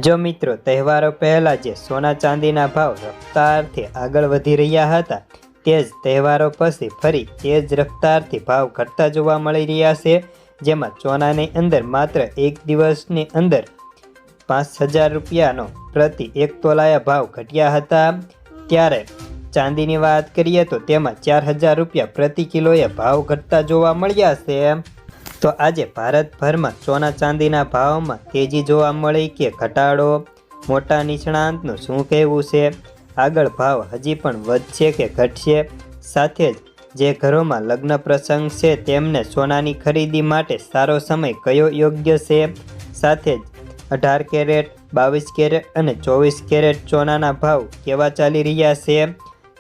જો મિત્રો તહેવારો પહેલાં જે સોના ચાંદીના ભાવ રફતારથી આગળ વધી રહ્યા હતા, તે જ તહેવારો પછી ફરી તે જ રફતારથી ભાવ ઘટતા જોવા મળી રહ્યા છે. જેમાં સોનાની અંદર માત્ર એક દિવસની અંદર 5,000 રૂપિયાનો પ્રતિ 1 તોલાએ ભાવ ઘટ્યા હતા. ત્યારે ચાંદીની વાત કરીએ તો તેમાં 4,000 રૂપિયા પ્રતિ કિલોએ ભાવ ઘટતા જોવા મળ્યા છે. તો આજે ભારતભરમાં સોના ચાંદીના ભાવમાં તેજી જોવા મળી કે ઘટાડો? મોટા નિષ્ણાંતનું શું કહેવું છે? આગળ ભાવ હજી પણ વધશે કે ઘટશે? સાથે જ જે ઘરોમાં લગ્ન પ્રસંગ છે તેમને સોનાની ખરીદી માટે સારો સમય કયો યોગ્ય છે? સાથે જ 18 કેરેટ, 22 કેરેટ અને 24 કેરેટ સોનાના ભાવ કેવા ચાલી રહ્યા છે?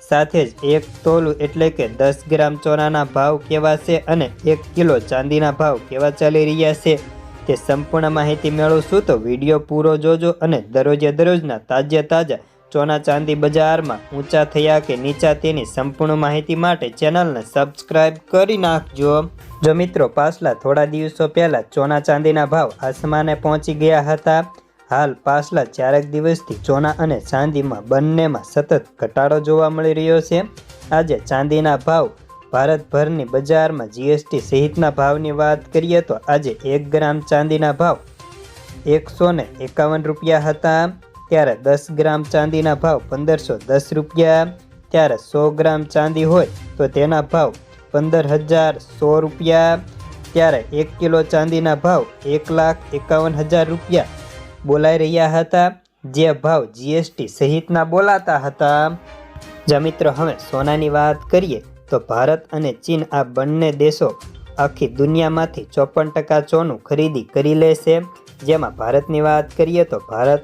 સાથે જ 1 તોલું એટલે કે 10 ગ્રામ સોનાના ભાવ કેવા છે અને 1 કિલો ચાંદીના ભાવ કેવા ચાલી રહ્યા છે, તે સંપૂર્ણ માહિતી મેળવશું. તો વિડીયો પૂરો જોજો અને દરરોજે દરરોજના તાજા સોના ચાંદી બજારમાં ઊંચા થયા કે નીચા તેની સંપૂર્ણ માહિતી માટે ચેનલને સબસ્ક્રાઈબ કરી નાખજો. જો મિત્રો પાછલા થોડા દિવસો પહેલાં સોના ચાંદીના ભાવ આસમાને પહોંચી ગયા હતા. હાલ પાછલા 4 દિવસથી સોના અને ચાંદીમાં બંનેમાં સતત ઘટાડો જોવા મળી રહ્યો છે. આજે ચાંદીના ભાવ ભારતભરની બજારમાં જીએસટી સહિતના ભાવની વાત કરીએ તો આજે 1 ગ્રામ ચાંદીના ભાવ 151 રૂપિયા હતા. ત્યારે 10 ગ્રામ ચાંદીના ભાવ 1,510 રૂપિયા. ત્યારે 100 ગ્રામ ચાંદી હોય તો તેના ભાવ 15,100 રૂપિયા. ત્યારે 1 કિલો ચાંદીના ભાવ 1,51,000 રૂપિયા બોલાઈ રહ્યા હતા, જે ભાવ જીએસટી સહિતના બોલાતા હતા. જો મિત્રો હવે સોનાની વાત કરીએ તો ભારત અને ચીન આ બંને દેશો આખી દુનિયામાંથી 54% સોનું ખરીદી કરી લેશે. જેમાં ભારતની વાત કરીએ તો ભારત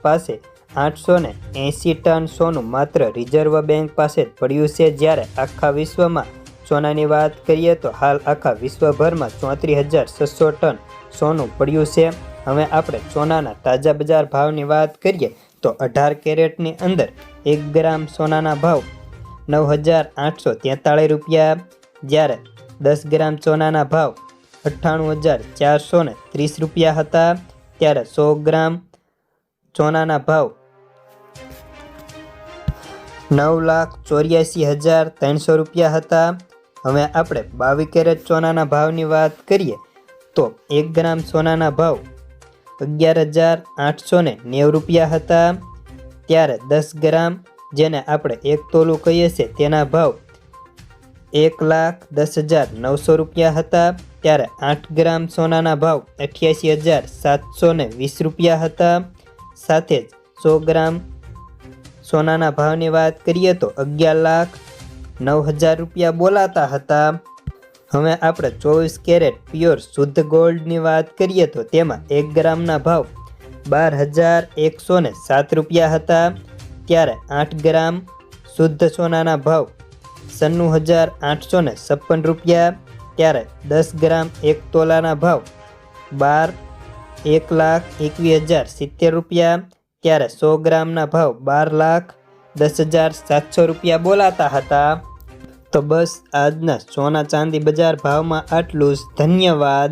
પાસે 880 ટન સોનું માત્ર રિઝર્વ બેંક પાસે જ પડ્યું છે. જ્યારે આખા વિશ્વમાં સોનાની વાત કરીએ તો હાલ આખા વિશ્વભરમાં 34,600 ટન સોનું પડ્યું છે. હવે આપણે સોનાના તાજા બજાર ભાવની વાત કરીએ તો 18 કેરેટની અંદર 1 ગ્રામ સોનાના ભાવ 9,843 રૂપિયા. જ્યારે 10 ગ્રામ સોનાના ભાવ 98,430 રૂપિયા હતા. ત્યારે 100 ગ્રામ સોનાના ભાવ 9,84,300 રૂપિયા હતા. હવે આપણે 22 કેરેટ સોનાના ભાવની વાત કરીએ તો 1 ગ્રામ સોનાના ભાવ 11,890 રૂપિયા હતા. ત્યારે 10 ગ્રામ જેને આપણે 1 તોલું કહીએ છીએ તેના ભાવ 1,10,900 રૂપિયા હતા. ત્યારે 8 ગ્રામ સોનાના ભાવ 88,720 રૂપિયા હતા. સાથે જ 100 ગ્રામ સોનાના ભાવની વાત કરીએ તો 11,09,000 રૂપિયા બોલાતા હતા. હવે આપણે 24 કેરેટ પ્યોર શુદ્ધ ગોલ્ડની વાત કરીએ તો તેમાં 1 ગ્રામના ભાવ 12,107 રૂપિયા હતા. ત્યારે 8 ગ્રામ શુદ્ધ સોનાના ભાવ 96,856 રૂપિયા. ત્યારે 10 ગ્રામ 1 તોલાના ભાવ 1,21,070 રૂપિયા. ત્યારે 100 ગ્રામના ભાવ 12,10,700 રૂપિયા બોલાતા હતા. તો બસ આજના સોના ચાંદી બજાર ભાવમાં આટલું જ. ધન્યવાદ.